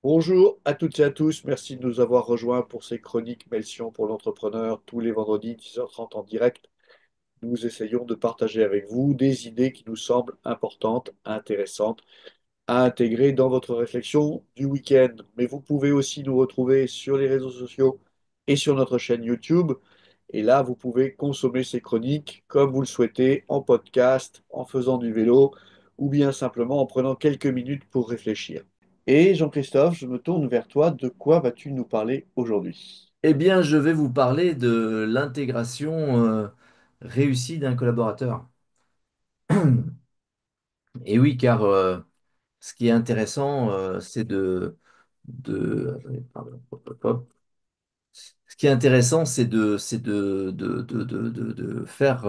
Bonjour à toutes et à tous, merci de nous avoir rejoints pour ces chroniques Melsion pour l'entrepreneur tous les vendredis 10h30 en direct. Nous essayons de partager avec vous des idées qui nous semblent importantes, intéressantes à intégrer dans votre réflexion du week-end. Mais vous pouvez aussi nous retrouver sur les réseaux sociaux et sur notre chaîne YouTube. Et là, vous pouvez consommer ces chroniques comme vous le souhaitez, en podcast, en faisant du vélo ou bien simplement en prenant quelques minutes pour réfléchir. Et Jean-Christophe, je me tourne vers toi. De quoi vas-tu nous parler aujourd'hui? Eh bien, je vais vous parler de l'intégration réussie d'un collaborateur. Et oui, car ce qui est intéressant, c'est pardon, hop, hop, hop. Ce qui est intéressant, c'est de faire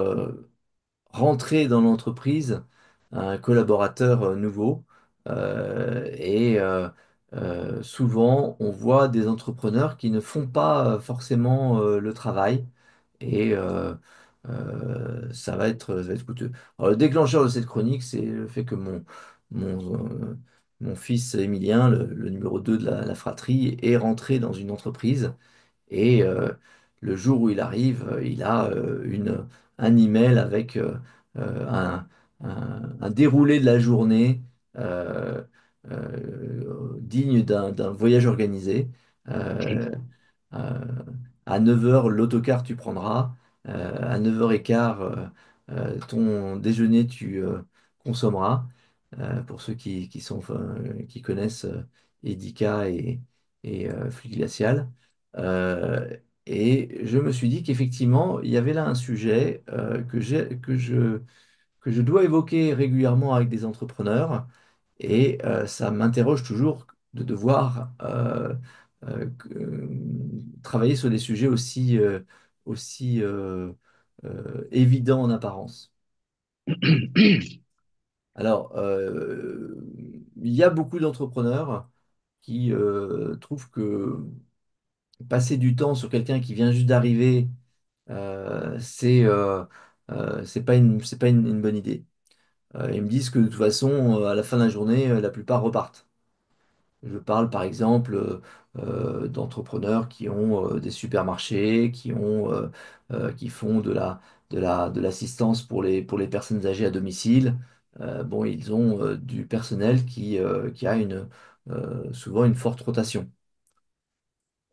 rentrer dans l'entreprise un collaborateur nouveau. Souvent, on voit des entrepreneurs qui ne font pas forcément le travail et ça va être coûteux. Alors, le déclencheur de cette chronique, c'est le fait que mon fils Émilien, le numéro 2 de la fratrie, est rentré dans une entreprise et le jour où il arrive, il a un email avec un déroulé de la journée euh, digne d'un voyage organisé. Euh, euh, à 9 heures, l'autocar tu prendras. À 9h15, ton déjeuner tu consommeras. Pour ceux qui connaissent Edica et Flux Glacial. Euh, et je me suis dit qu'effectivement, il y avait là un sujet que je dois évoquer régulièrement avec des entrepreneurs. Et ça m'interroge toujours de devoir travailler sur des sujets aussi évidents en apparence. Alors, il y a beaucoup d'entrepreneurs qui trouvent que passer du temps sur quelqu'un qui vient juste d'arriver, c'est pas une bonne idée. Ils me disent que de toute façon, à la fin de la journée, la plupart repartent. Je parle par exemple d'entrepreneurs qui ont des supermarchés, qui font de l'assistance pour les personnes âgées à domicile. Bon, ils ont du personnel qui a souvent une forte rotation.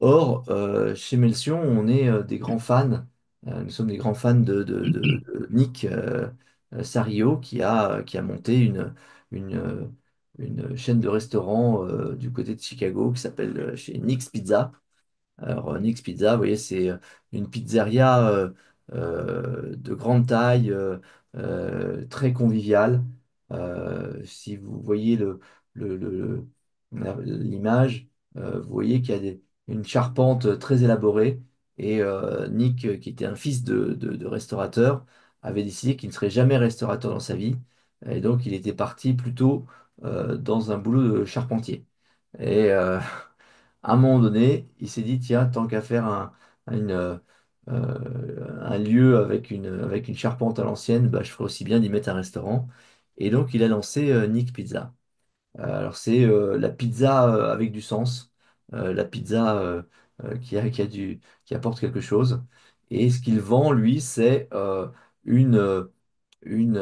Or, chez Melsion, on est des grands fans. Nous sommes des grands fans de Nick Sario qui a monté une, euh, une chaîne de restaurants du côté de Chicago qui s'appelle chez Nick's Pizza. Alors, Nick's Pizza, vous voyez, c'est une pizzeria de grande taille, très conviviale. Si vous voyez l'image, vous voyez qu'il y a une charpente très élaborée. Et Nick, qui était un fils de restaurateur, avait décidé qu'il ne serait jamais restaurateur dans sa vie. Et donc, il était parti plutôt dans un boulot de charpentier. Et à un moment donné, il s'est dit, tiens, tant qu'à faire un lieu avec une charpente à l'ancienne, bah, je ferais aussi bien d'y mettre un restaurant. Et donc, il a lancé Nick Pizza. Alors, c'est la pizza avec du sens, la pizza qui apporte quelque chose. Et ce qu'il vend, lui, c'est une, euh, une,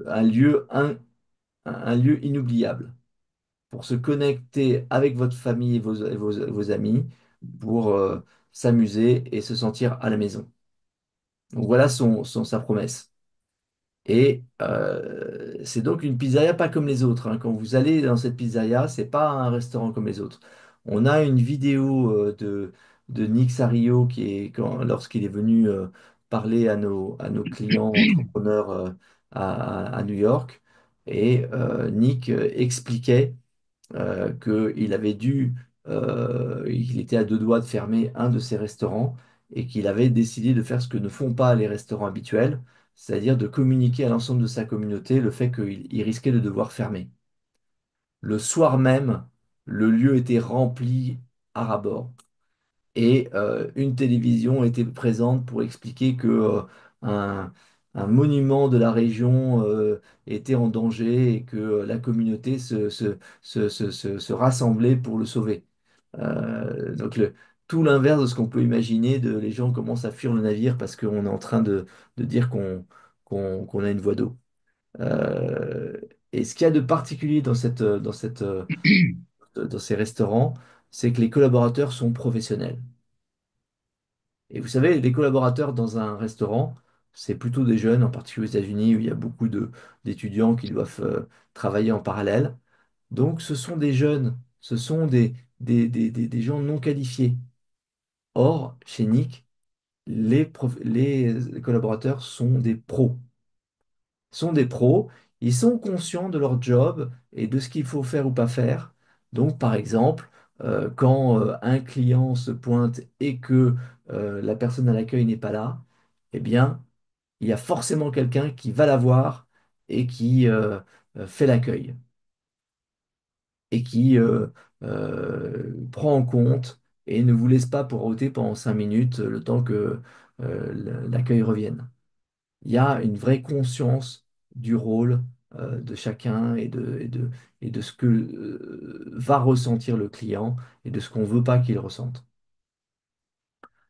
un lieu, un lieu inoubliable pour se connecter avec votre famille et vos amis, pour s'amuser et se sentir à la maison. Donc voilà sa promesse. Et c'est donc une pizzeria pas comme les autres, hein. Quand vous allez dans cette pizzeria, c'est pas un restaurant comme les autres. On a une vidéo de Nick Sario lorsqu'il est venu parler à nos clients entrepreneurs à New York. Et Nick expliquait qu'il était à deux doigts de fermer un de ses restaurants et qu'il avait décidé de faire ce que ne font pas les restaurants habituels, c'est-à-dire de communiquer à l'ensemble de sa communauté le fait qu'il risquait de devoir fermer. Le soir même, le lieu était rempli à ras-bord et une télévision était présente pour expliquer que un, un monument de la région était en danger et que la communauté se rassemblait pour le sauver. Donc tout l'inverse de ce qu'on peut imaginer, les gens commencent à fuir le navire parce qu'on est en train de dire qu'on a une voie d'eau. Euh, et ce qu'il y a de particulier dans ces restaurants, c'est que les collaborateurs sont professionnels. Et vous savez, les collaborateurs dans un restaurant, c'est plutôt des jeunes, en particulier aux États-Unis, où il y a beaucoup d'étudiants qui doivent travailler en parallèle. Donc, ce sont des jeunes, ce sont des gens non qualifiés. Or, chez Nick, les collaborateurs sont des pros, ils sont conscients de leur job et de ce qu'il faut faire ou pas faire. Donc, par exemple, quand un client se pointe et que la personne à l'accueil n'est pas là, eh bien, il y a forcément quelqu'un qui va la voir et qui fait l'accueil et qui prend en compte et ne vous laisse pas poireauter pendant 5 minutes le temps que l'accueil revienne. Il y a une vraie conscience du rôle de chacun et de ce que va ressentir le client et de ce qu'on ne veut pas qu'il ressente.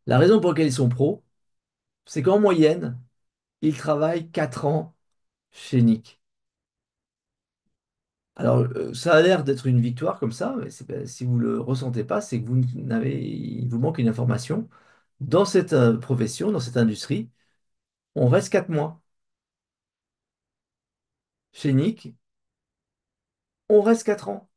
La raison pour laquelle ils sont pros, c'est qu'en moyenne, ils travaillent 4 ans chez Nick. Alors, ça a l'air d'être une victoire comme ça, mais si vous ne le ressentez pas, c'est que il vous manque une information. Dans cette profession, dans cette industrie, on reste 4 mois. Chez Nick, on reste 4 ans.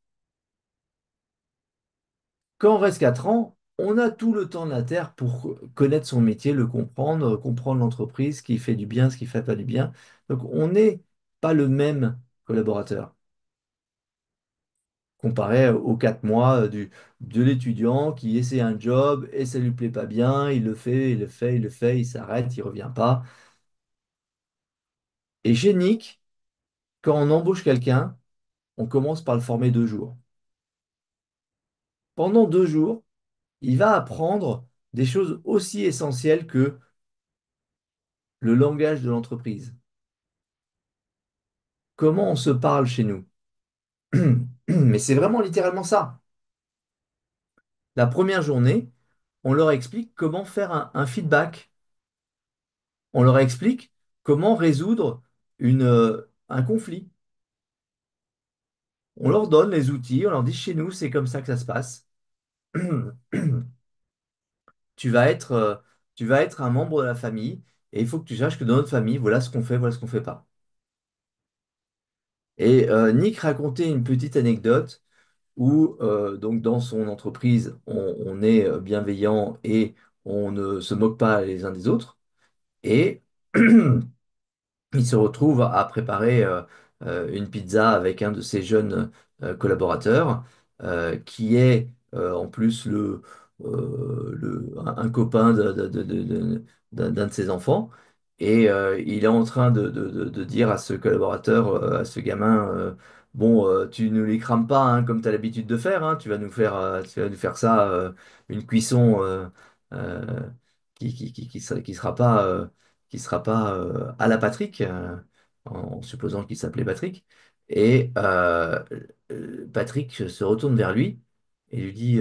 Quand on reste 4 ans, on a tout le temps de la Terre pour connaître son métier, le comprendre, comprendre l'entreprise, ce qui fait du bien, ce qui fait pas du bien. Donc, on n'est pas le même collaborateur comparé aux 4 mois de l'étudiant qui essaie un job et ça lui plaît pas bien, il le fait, il le fait, il le fait, il s'arrête, il revient pas. Et chez Nick, quand on embauche quelqu'un, on commence par le former 2 jours. Pendant 2 jours, il va apprendre des choses aussi essentielles que le langage de l'entreprise. Comment on se parle chez nous. Mais c'est vraiment littéralement ça. La première journée, on leur explique comment faire un feedback. On leur explique comment résoudre un conflit. On leur donne les outils, on leur dit chez nous, c'est comme ça que ça se passe. Tu vas être, euh, tu vas être un membre de la famille et il faut que tu saches que dans notre famille, voilà ce qu'on fait, voilà ce qu'on fait pas. Et Nick racontait une petite anecdote où donc dans son entreprise, on est bienveillant et on ne se moque pas les uns des autres. Et il se retrouve à préparer une pizza avec un de ses jeunes collaborateurs, qui est en plus un copain d'un de ses enfants. Et il est en train de dire à ce collaborateur, à ce gamin, bon, tu ne les crames pas hein, comme tu as l'habitude de faire, hein, tu vas nous faire ça, une cuisson euh, qui sera pas à la Patrick, en supposant qu'il s'appelait Patrick. Et Patrick se retourne vers lui et lui dit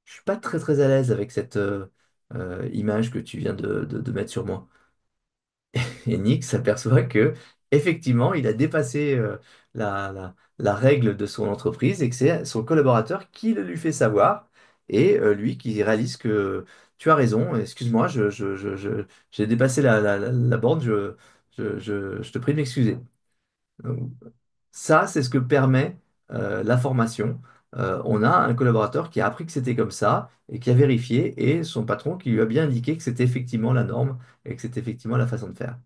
je suis pas très très à l'aise avec cette image que tu viens de mettre sur moi. Et Nick s'aperçoit que effectivement, il a dépassé la règle de son entreprise et que c'est son collaborateur qui le lui fait savoir et lui qui réalise que tu as raison, excuse-moi, j'ai dépassé la borne, je te prie de m'excuser. Donc, ça, c'est ce que permet la formation. On a un collaborateur qui a appris que c'était comme ça et qui a vérifié et son patron qui lui a bien indiqué que c'était effectivement la norme et que c'était effectivement la façon de faire.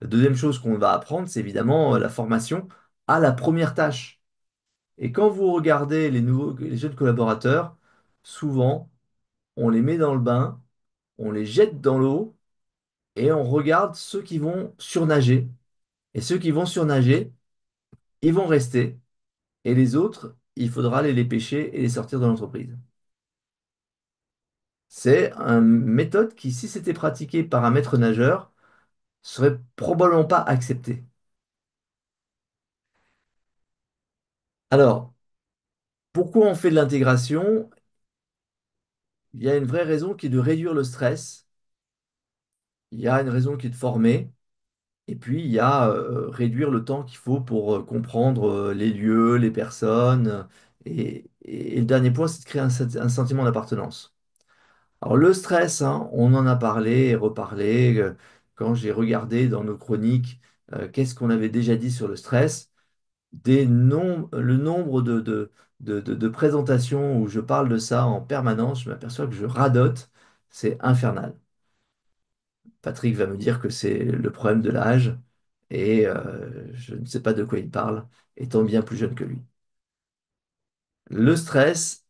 La deuxième chose qu'on va apprendre, c'est évidemment la formation à la première tâche. Et quand vous regardez les jeunes collaborateurs, souvent, on les met dans le bain, on les jette dans l'eau et on regarde ceux qui vont surnager. Et ceux qui vont surnager, ils vont rester. Et les autres, il faudra les pêcher et les sortir de l'entreprise. C'est une méthode qui, si c'était pratiqué par un maître nageur, serait probablement pas accepté. Alors, pourquoi on fait de l'intégration? Il y a une vraie raison qui est de réduire le stress, il y a une raison qui est de former, et puis il y a réduire le temps qu'il faut pour comprendre les lieux, les personnes, et le dernier point, c'est de créer un sentiment d'appartenance. Alors le stress, hein, on en a parlé et reparlé. Quand j'ai regardé dans nos chroniques, qu'est-ce qu'on avait déjà dit sur le stress, le nombre de présentations où je parle de ça en permanence, je m'aperçois que je radote, c'est infernal. Patrick va me dire que c'est le problème de l'âge et je ne sais pas de quoi il parle, étant bien plus jeune que lui. Le stress,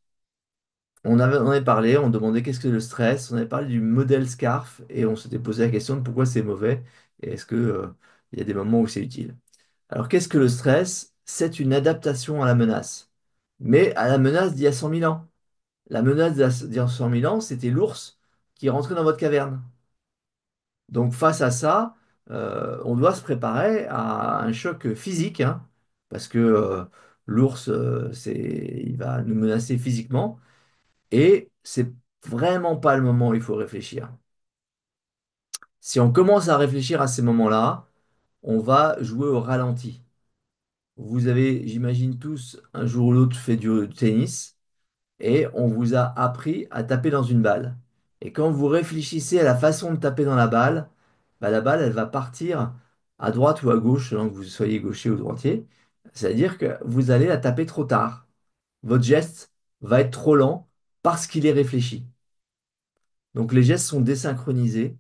on avait parlé, on demandait qu'est-ce que le stress, on avait parlé du modèle SCARF et on s'était posé la question de pourquoi c'est mauvais et est-ce que, il y a des moments où c'est utile. Alors qu'est-ce que le stress? C'est une adaptation à la menace, mais à la menace d'il y a 100 000 ans. La menace d'il y a 100 000 ans, c'était l'ours qui rentrait dans votre caverne. Donc face à ça, on doit se préparer à un choc physique, hein, parce que l'ours, il va nous menacer physiquement, et c'est vraiment pas le moment où il faut réfléchir. Si on commence à réfléchir à ces moments-là, on va jouer au ralenti. Vous avez, j'imagine tous, un jour ou l'autre fait du tennis, et on vous a appris à taper dans une balle. Et quand vous réfléchissez à la façon de taper dans la balle, bah, la balle, elle va partir à droite ou à gauche, selon que vous soyez gaucher ou droitier. C'est-à-dire que vous allez la taper trop tard. Votre geste va être trop lent parce qu'il est réfléchi. Donc les gestes sont désynchronisés.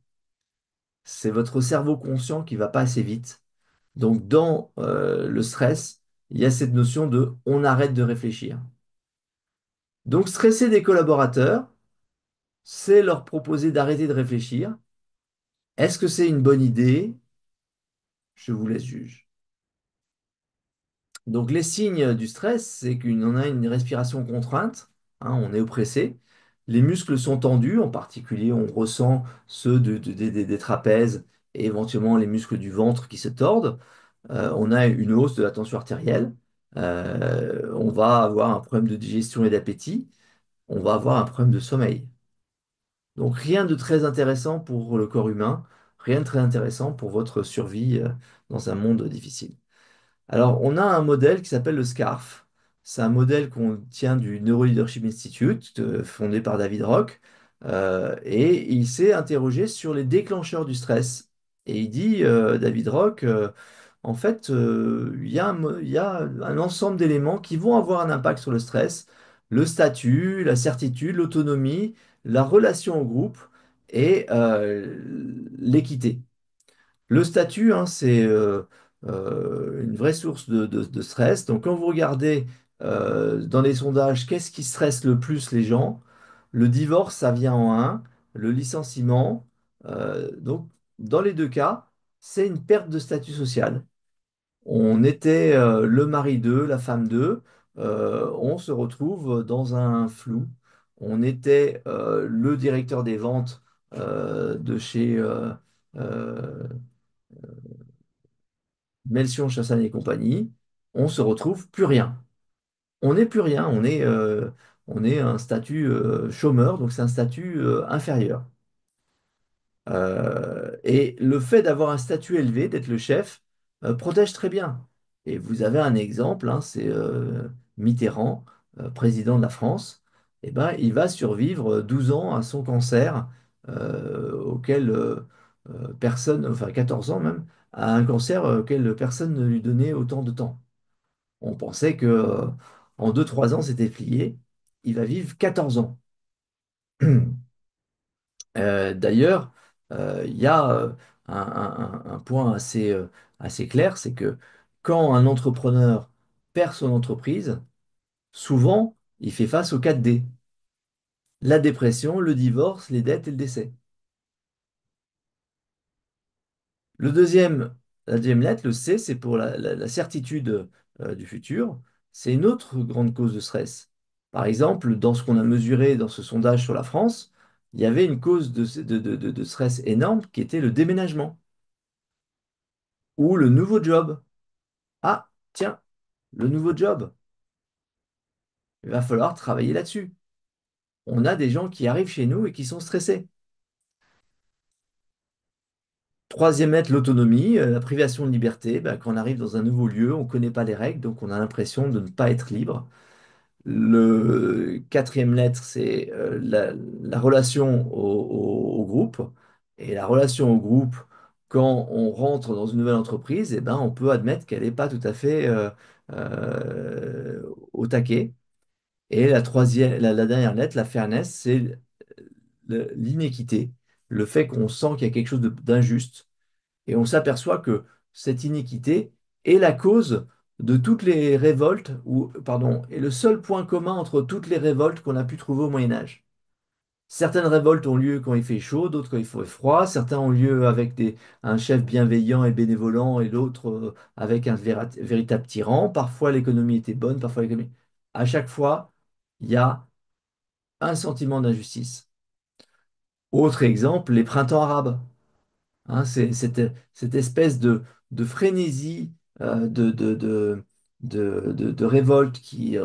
C'est votre cerveau conscient qui va pas assez vite. Donc dans le stress, il y a cette notion de on arrête de réfléchir. Donc stresser des collaborateurs, c'est leur proposer d'arrêter de réfléchir. Est-ce que c'est une bonne idée? Je vous laisse juger. Donc les signes du stress, c'est qu'on a une respiration contrainte, hein, on est oppressé, les muscles sont tendus, en particulier on ressent ceux des trapèzes et éventuellement les muscles du ventre qui se tordent. On a une hausse de la tension artérielle. On va avoir un problème de digestion et d'appétit, on va avoir un problème de sommeil. Donc rien de très intéressant pour le corps humain, rien de très intéressant pour votre survie dans un monde difficile. Alors on a un modèle qui s'appelle le SCARF. C'est un modèle qu'on tient du Neuroleadership Institute, fondé par David Rock, et il s'est interrogé sur les déclencheurs du stress. Et il dit, David Rock, en fait, il y a un ensemble d'éléments qui vont avoir un impact sur le stress, le statut, la certitude, l'autonomie, la relation au groupe et l'équité. Le statut, hein, c'est une vraie source de stress. Donc, quand vous regardez dans les sondages, qu'est-ce qui stresse le plus les gens? Le divorce, ça vient en un. Le licenciement. Donc, dans les deux cas, c'est une perte de statut social. On était le mari d'eux, la femme d'eux. On se retrouve dans un flou. On était le directeur des ventes de chez euh, Melchior, Chassagne et compagnie, on se retrouve plus rien. On n'est plus rien, on est un statut chômeur, donc c'est un statut inférieur. Et le fait d'avoir un statut élevé, d'être le chef, protège très bien. Et vous avez un exemple, hein, c'est Mitterrand, président de la France. Eh ben, il va survivre 12 ans à son cancer, auquel personne, enfin 14 ans même, à un cancer auquel personne ne lui donnait autant de temps. On pensait que en 2-3 ans, c'était plié. Il va vivre 14 ans. D'ailleurs, il y a un point assez clair, c'est que quand un entrepreneur perd son entreprise, souvent, il fait face aux 4 D. La dépression, le divorce, les dettes et le décès. Le deuxième, la deuxième lettre, le C, c'est pour la certitude du futur. C'est une autre grande cause de stress. Par exemple, dans ce qu'on a mesuré dans ce sondage sur la France, il y avait une cause de stress énorme qui était le déménagement. Ou le nouveau job. Ah, tiens, le nouveau job, il va falloir travailler là-dessus. On a des gens qui arrivent chez nous et qui sont stressés. Troisième lettre, l'autonomie, la privation de liberté. Ben, quand on arrive dans un nouveau lieu, on ne connaît pas les règles, donc on a l'impression de ne pas être libre. Le quatrième lettre, c'est la relation au groupe. Et la relation au groupe, quand on rentre dans une nouvelle entreprise, eh ben, on peut admettre qu'elle n'est pas tout à fait euh, au taquet. Et la troisième, la dernière lettre, la fairness, c'est l'inéquité, le fait qu'on sent qu'il y a quelque chose d'injuste. Et on s'aperçoit que cette inéquité est la cause de toutes les révoltes, ou, pardon, est le seul point commun entre toutes les révoltes qu'on a pu trouver au Moyen Âge. Certaines révoltes ont lieu quand il fait chaud, d'autres quand il fait froid. Certains ont lieu avec un chef bienveillant et bénévolent et d'autres avec un véritable tyran. Parfois l'économie était bonne, parfois l'économie. À chaque fois, il y a un sentiment d'injustice. Autre exemple, les printemps arabes. Hein, c'est cette espèce de frénésie, de révolte qui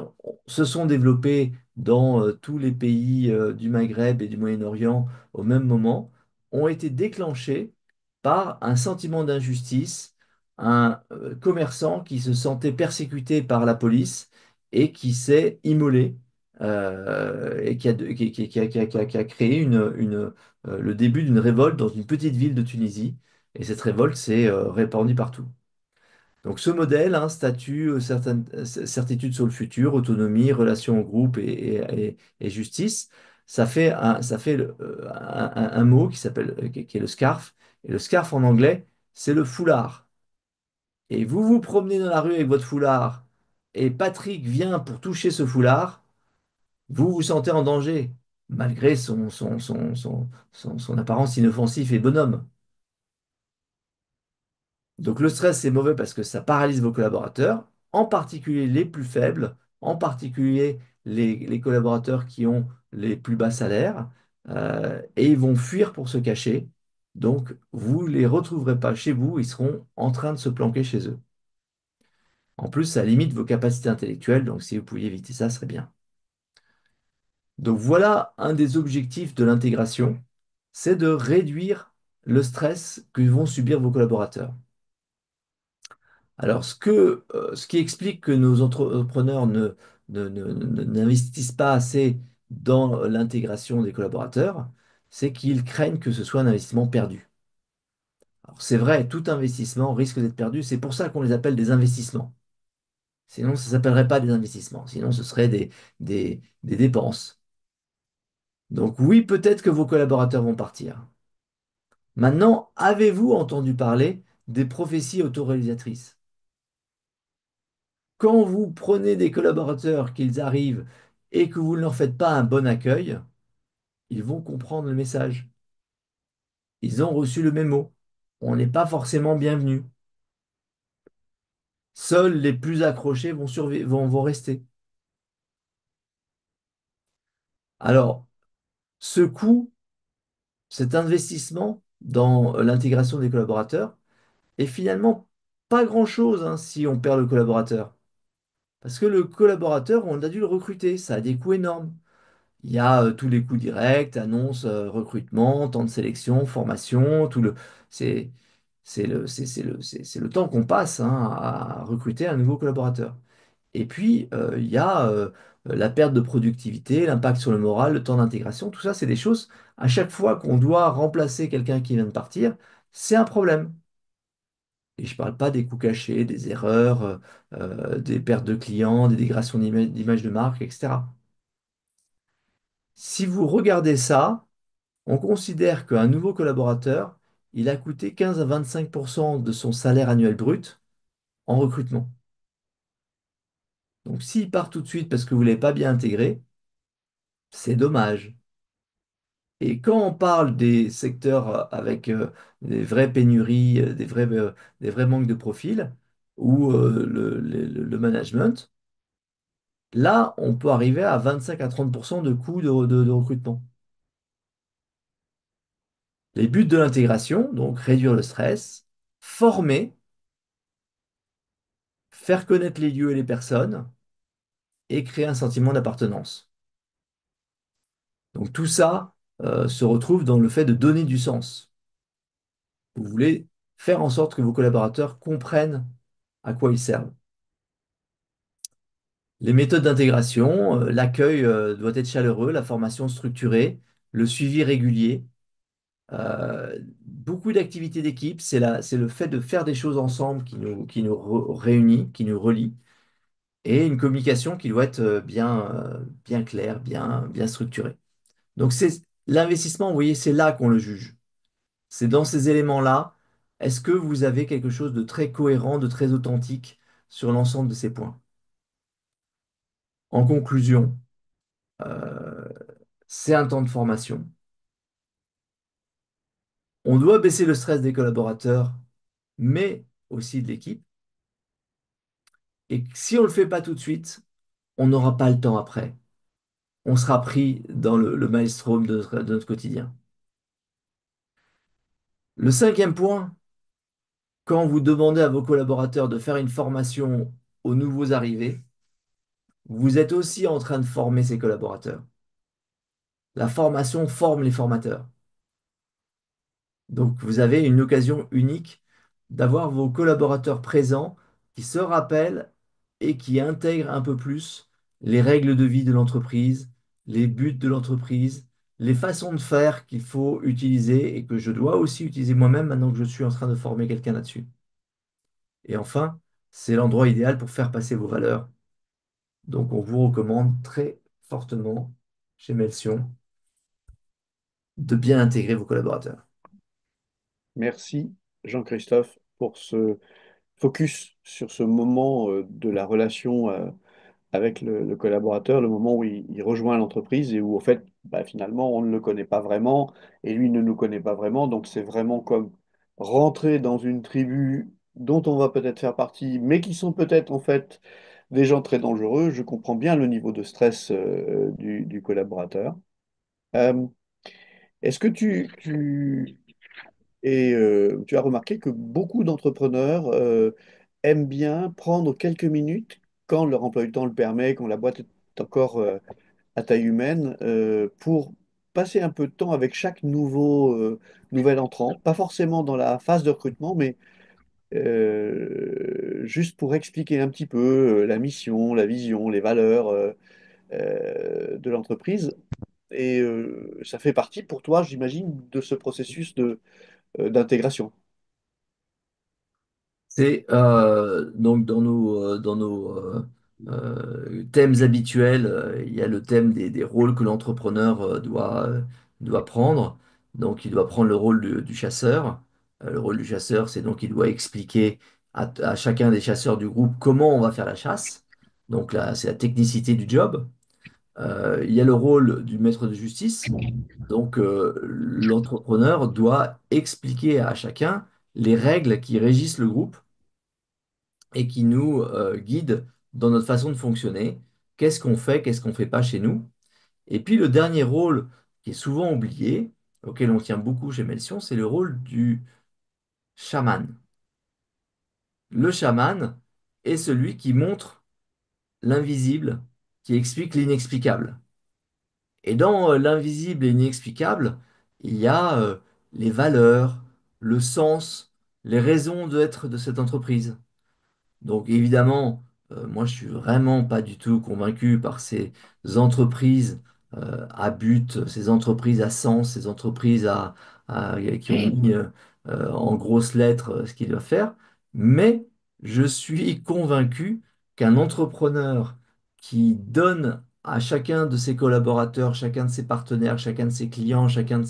se sont développées dans tous les pays du Maghreb et du Moyen-Orient au même moment, ont été déclenchées par un sentiment d'injustice, un commerçant qui se sentait persécuté par la police et qui s'est immolé et qui a créé le début d'une révolte dans une petite ville de Tunisie. Et cette révolte s'est répandue partout. Donc ce modèle, hein, statut, certaines certitudes sur le futur, autonomie, relation au groupe et justice, ça fait un mot qui s'appelle, qui est le SCARF. Et le SCARF en anglais, c'est le foulard. Et vous vous promenez dans la rue avec votre foulard, et Patrick vient pour toucher ce foulard, vous vous sentez en danger, malgré son apparence inoffensive et bonhomme. Donc le stress, c'est mauvais parce que ça paralyse vos collaborateurs, en particulier les plus faibles, en particulier les collaborateurs qui ont les plus bas salaires, et ils vont fuir pour se cacher. Donc vous ne les retrouverez pas chez vous, ils seront en train de se planquer chez eux. En plus, ça limite vos capacités intellectuelles, donc si vous pouviez éviter ça, ce serait bien. Donc voilà un des objectifs de l'intégration, c'est de réduire le stress que vont subir vos collaborateurs. Alors, ce qui explique que nos entrepreneurs n'investissent pas assez dans l'intégration des collaborateurs, c'est qu'ils craignent que ce soit un investissement perdu. Alors, c'est vrai, tout investissement risque d'être perdu, c'est pour ça qu'on les appelle des investissements. Sinon, ça ne s'appellerait pas des investissements, sinon ce serait des dépenses. Donc oui, peut-être que vos collaborateurs vont partir. Maintenant, avez-vous entendu parler des prophéties autoréalisatrices? Quand vous prenez des collaborateurs, qu'ils arrivent et que vous ne leur faites pas un bon accueil, ils vont comprendre le message. Ils ont reçu le mémo. On n'est pas forcément bienvenu. Seuls les plus accrochés vont rester. Alors, ce coût, cet investissement dans l'intégration des collaborateurs est finalement pas grand-chose hein, si on perd le collaborateur. Parce que le collaborateur, on a dû le recruter, ça a des coûts énormes. Il y a tous les coûts directs, annonces, recrutement, temps de sélection, formation, c'est, c'est le temps qu'on passe hein, à recruter un nouveau collaborateur. Et puis, il y a la perte de productivité, l'impact sur le moral, le temps d'intégration, tout ça, c'est des choses, à chaque fois qu'on doit remplacer quelqu'un qui vient de partir, c'est un problème. Et je ne parle pas des coûts cachés, des erreurs, des pertes de clients, des dégradations d'image de marque, etc. Si vous regardez ça, on considère qu'un nouveau collaborateur, il a coûté 15 à 25% de son salaire annuel brut en recrutement. Donc s'il part tout de suite parce que vous ne l'avez pas bien intégré, c'est dommage. Et quand on parle des secteurs avec des vraies pénuries, des vrais manques de profil, ou le management, là, on peut arriver à 25 à 30% de coûts de recrutement. Les buts de l'intégration, donc réduire le stress, former. faire connaître les lieux et les personnes et créer un sentiment d'appartenance. Donc tout ça se retrouve dans le fait de donner du sens. Vous voulez faire en sorte que vos collaborateurs comprennent à quoi ils servent. Les méthodes d'intégration, l'accueil doit être chaleureux, la formation structurée, le suivi régulier. Beaucoup d'activités d'équipe, c'est le fait de faire des choses ensemble qui nous réunit, qui nous relie, et une communication qui doit être bien claire, bien structurée. Donc c'est l'investissement, vous voyez, c'est là qu'on le juge. C'est dans ces éléments-là, est-ce que vous avez quelque chose de très cohérent, de très authentique sur l'ensemble de ces points? En conclusion, euh, c'est un temps de formation. On doit baisser le stress des collaborateurs, mais aussi de l'équipe. Et si on ne le fait pas tout de suite, on n'aura pas le temps après. On sera pris dans le maelstrom de notre quotidien. Le cinquième point, quand vous demandez à vos collaborateurs de faire une formation aux nouveaux arrivés, vous êtes aussi en train de former ces collaborateurs. La formation forme les formateurs. Donc, vous avez une occasion unique d'avoir vos collaborateurs présents qui se rappellent et qui intègrent un peu plus les règles de vie de l'entreprise, les buts de l'entreprise, les façons de faire qu'il faut utiliser et que je dois aussi utiliser moi-même maintenant que je suis en train de former quelqu'un là-dessus. Et enfin, c'est l'endroit idéal pour faire passer vos valeurs. Donc, on vous recommande très fortement chez Melsion de bien intégrer vos collaborateurs. Merci Jean-Christophe pour ce focus sur ce moment de la relation avec le collaborateur, le moment où il rejoint l'entreprise et où, en fait, bah, finalement, on ne le connaît pas vraiment et lui ne nous connaît pas vraiment. Donc, c'est vraiment comme rentrer dans une tribu dont on va peut-être faire partie, mais qui sont peut-être, en fait, des gens très dangereux. Je comprends bien le niveau de stress du collaborateur. Euh, Est-ce que tu as remarqué que beaucoup d'entrepreneurs aiment bien prendre quelques minutes quand leur emploi du temps le permet, quand la boîte est encore à taille humaine, pour passer un peu de temps avec chaque nouvel entrant, pas forcément dans la phase de recrutement, mais juste pour expliquer un petit peu la mission, la vision, les valeurs de l'entreprise. Et ça fait partie pour toi, j'imagine, de ce processus d'intégration. C'est donc dans nos thèmes habituels, il y a le thème des rôles que l'entrepreneur doit prendre. Donc il doit prendre le rôle du chasseur. Le rôle du chasseur, c'est donc il doit expliquer à chacun des chasseurs du groupe comment on va faire la chasse. Donc là, c'est la technicité du job. Il y a le rôle du maître de justice. Donc l'entrepreneur doit expliquer à chacun les règles qui régissent le groupe et qui nous guide dans notre façon de fonctionner. Qu'est-ce qu'on ne fait pas chez nous. Et puis le dernier rôle qui est souvent oublié, auquel on tient beaucoup chez Melsion, c'est le rôle du chaman. Le chaman est celui qui montre l'invisible, qui explique l'inexplicable. Et dans l'invisible et l'inexplicable, il y a les valeurs, le sens, les raisons d'être de cette entreprise. Donc évidemment, moi je suis vraiment pas du tout convaincu par ces entreprises à but, ces entreprises à sens, ces entreprises qui ont mis en grosses lettres ce qu'ils doivent faire. Mais je suis convaincu qu'un entrepreneur qui donne à chacun de ses collaborateurs, chacun de ses partenaires, chacun de ses clients, chacun de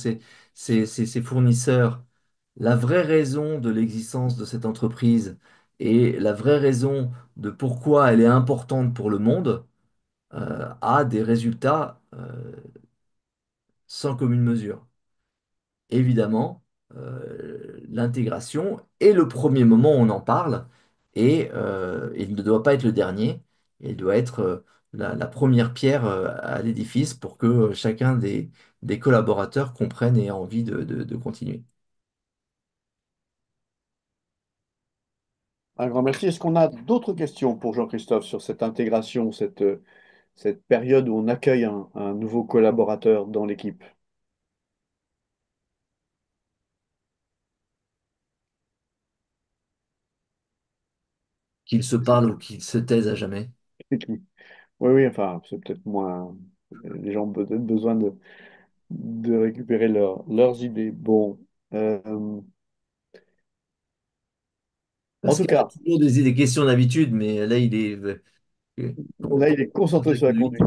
ses fournisseurs, la vraie raison de l'existence de cette entreprise et la vraie raison de pourquoi elle est importante pour le monde a des résultats sans commune mesure. Évidemment, l'intégration est le premier moment où on en parle et il ne doit pas être le dernier. Il doit être la première pierre à l'édifice pour que chacun des collaborateurs comprenne et ait envie de continuer. Un grand merci. Est-ce qu'on a d'autres questions pour Jean-Christophe sur cette intégration, cette période où on accueille un nouveau collaborateur dans l'équipe? Qu'ils se parlent ou qu'ils se taisent à jamais. Oui, oui, enfin, c'est peut-être moins. Les gens ont peut-être besoin de récupérer leurs idées. Bon, euh, en Parce tout qu'il y a cas, toujours des questions d'habitude, mais là, il est là, il est concentré sur la conduite.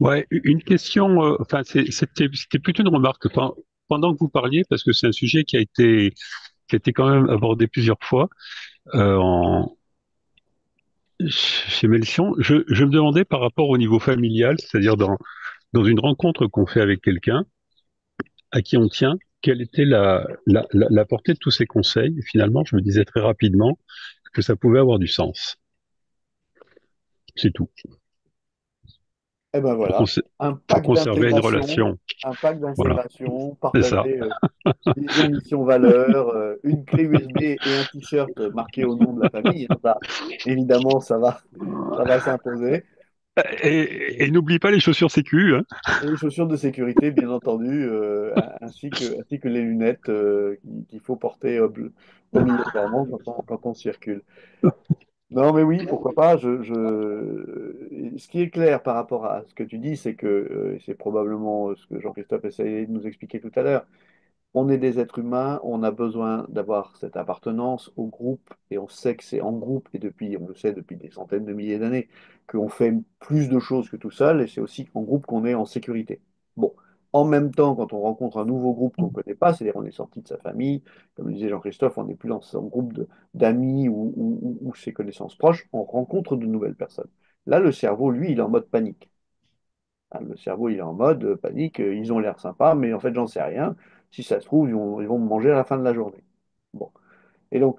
Ouais, une question, enfin, c'était plutôt une remarque pendant que vous parliez, parce que c'est un sujet qui a été quand même abordé plusieurs fois en, chez Melchion. Je me demandais par rapport au niveau familial, c'est-à-dire dans une rencontre qu'on fait avec quelqu'un à qui on tient, quelle était la portée de tous ces conseils? Et finalement, je me disais très rapidement que ça pouvait avoir du sens. C'est tout. Eh ben Pour, voilà, un pour pack conserver une d'intégration, relation. un pack Voilà, d'intégration, c'est ça. partager vision, mission, valeur, une clé USB et un t-shirt marqué au nom de la famille. Hein, ça, évidemment, ça va s'imposer. Et n'oublie pas les chaussures sécu, hein. Et les chaussures de sécurité, bien entendu, ainsi que les lunettes qu'il faut porter obligatoirement quand on circule. Non, mais oui, pourquoi pas. Ce qui est clair par rapport à ce que tu dis, c'est que c'est probablement ce que Jean-Christophe essayait de nous expliquer tout à l'heure. On est des êtres humains, on a besoin d'avoir cette appartenance au groupe, et on sait que c'est en groupe, et depuis, on le sait depuis des centaines de milliers d'années, qu'on fait plus de choses que tout seul, et c'est aussi en groupe qu'on est en sécurité. Bon, en même temps, quand on rencontre un nouveau groupe qu'on ne connaît pas, c'est-à-dire on est sorti de sa famille, comme le disait Jean-Christophe, on n'est plus dans son groupe d'amis ou ses connaissances proches, on rencontre de nouvelles personnes. Là, le cerveau, lui, il est en mode panique. Hein, le cerveau, il est en mode panique, ils ont l'air sympas, mais en fait, j'en sais rien. Si ça se trouve, ils vont me manger à la fin de la journée. Bon. Et donc,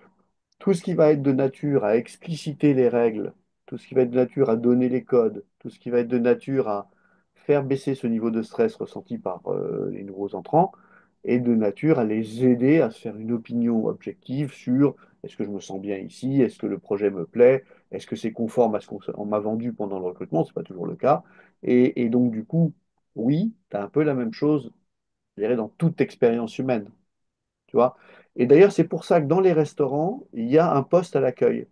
tout ce qui va être de nature à expliciter les règles, tout ce qui va être de nature à donner les codes, tout ce qui va être de nature à faire baisser ce niveau de stress ressenti par les nouveaux entrants, est de nature à les aider à se faire une opinion objective sur est-ce que je me sens bien ici, est-ce que le projet me plaît, est-ce que c'est conforme à ce qu'on m'a vendu pendant le recrutement, ce n'est pas toujours le cas. Et donc, du coup, oui, tu as un peu la même chose, je dirais, dans toute expérience humaine. Tu vois. Et d'ailleurs, c'est pour ça que dans les restaurants, il y a un poste à l'accueil.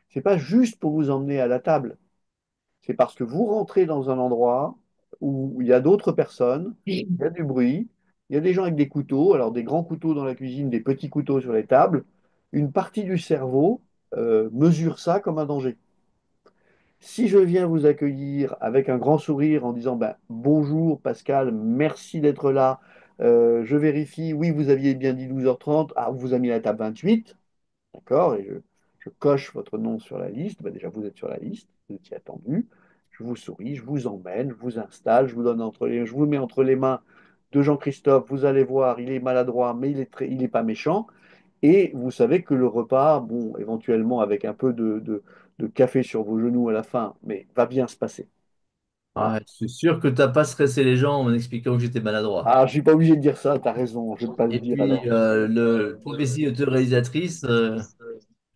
C'est pas juste pour vous emmener à la table. C'est parce que vous rentrez dans un endroit où il y a d'autres personnes, il y a du bruit, il y a des gens avec des couteaux, alors des grands couteaux dans la cuisine, des petits couteaux sur les tables. Une partie du cerveau mesure ça comme un danger. Si je viens vous accueillir avec un grand sourire en disant ben, bonjour Pascal, merci d'être là, je vérifie, oui, vous aviez bien dit 12h30, ah, on vous a mis à la table 28, d'accord, et je coche votre nom sur la liste, ben, déjà vous êtes sur la liste, vous étiez attendu, je vous souris, je vous emmène, je vous installe, je vous mets entre les mains de Jean-Christophe, vous allez voir, il est maladroit, mais il est pas méchant, et vous savez que le repas, bon, éventuellement avec un peu de café sur vos genoux à la fin, mais va bien se passer. Voilà. Ah, je suis sûr que t'as pas stressé les gens en m'expliquant que j'étais maladroit. Ah, je suis pas obligé de dire ça, t'as raison, je vais pas le Et dire puis, alors. le prophétie autorisatrice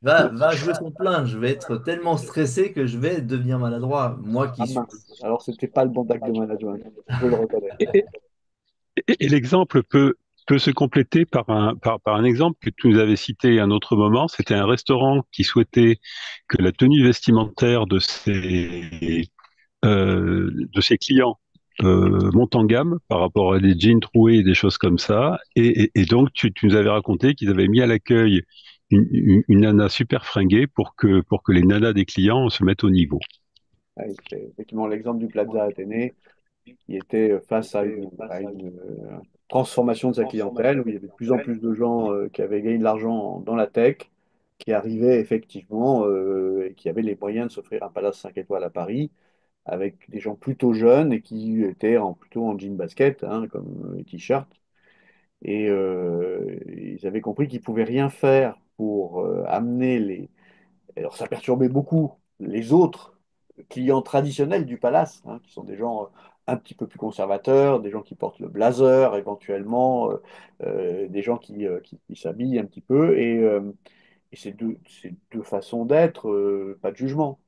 va jouer son plein. Je vais être tellement stressé que je vais devenir maladroit. Moi Ah qui suis. mince, alors c'était pas le bon acte de management, je le reconnais. Et, et l'exemple peut se compléter par un exemple que tu nous avais cité à un autre moment. C'était un restaurant qui souhaitait que la tenue vestimentaire de ses clients monte en gamme par rapport à des jeans troués et des choses comme ça. Et donc, tu nous avais raconté qu'ils avaient mis à l'accueil une nana super fringuée pour que les nanas des clients se mettent au niveau. Ouais, c'est effectivement l'exemple du Plaza Athénée qui était face à une transformation de sa clientèle où il y avait de plus en plus de gens qui avaient gagné de l'argent dans la tech, qui arrivaient effectivement et qui avaient les moyens de s'offrir un palace 5 étoiles à Paris avec des gens plutôt jeunes et qui étaient plutôt en jean basket, hein, comme t-shirt. Et ils avaient compris qu'ils ne pouvaient rien faire pour amener les... Alors ça perturbait beaucoup les autres clients traditionnels du palace, hein, qui sont des gens un petit peu plus conservateurs, des gens qui portent le blazer éventuellement, des gens qui s'habillent un petit peu. Et c'est deux façons d'être, pas de jugement,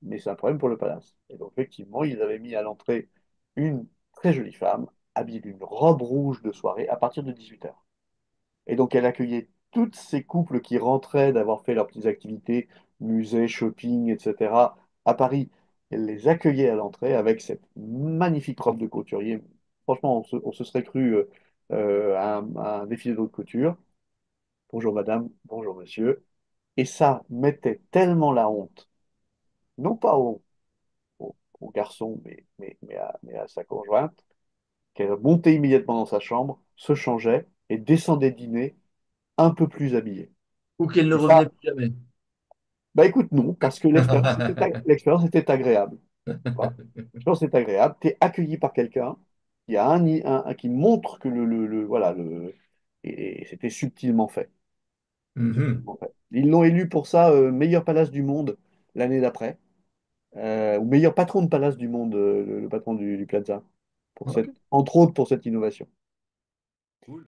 mais c'est un problème pour le palace. Et donc, effectivement, ils avaient mis à l'entrée une très jolie femme, habillée d'une robe rouge de soirée, à partir de 18h. Et donc, elle accueillait tous ces couples qui rentraient d'avoir fait leurs petites activités, musées, shopping, etc., à Paris. Elle les accueillait à l'entrée avec cette magnifique robe de couturier. Franchement, on se serait cru à un défilé de haute couture. Bonjour madame, bonjour monsieur. Et ça mettait tellement la honte, non pas au garçon, mais à sa conjointe, qu'elle montait immédiatement dans sa chambre, se changeait et descendait dîner un peu plus habillée. Ou qu'elle ne Et revenait ça, plus jamais. bah écoute, non, parce que l'expérience était agréable. Voilà. L'expérience est agréable. Tu es accueilli par quelqu'un qui a qui montre que voilà, et c'était subtilement fait. Mhm. Subtilement fait. Ils l'ont élu pour ça meilleur palace du monde l'année d'après, ou meilleur patron de palace du monde, le patron du Plaza, Ok. entre autres pour cette innovation. Cool.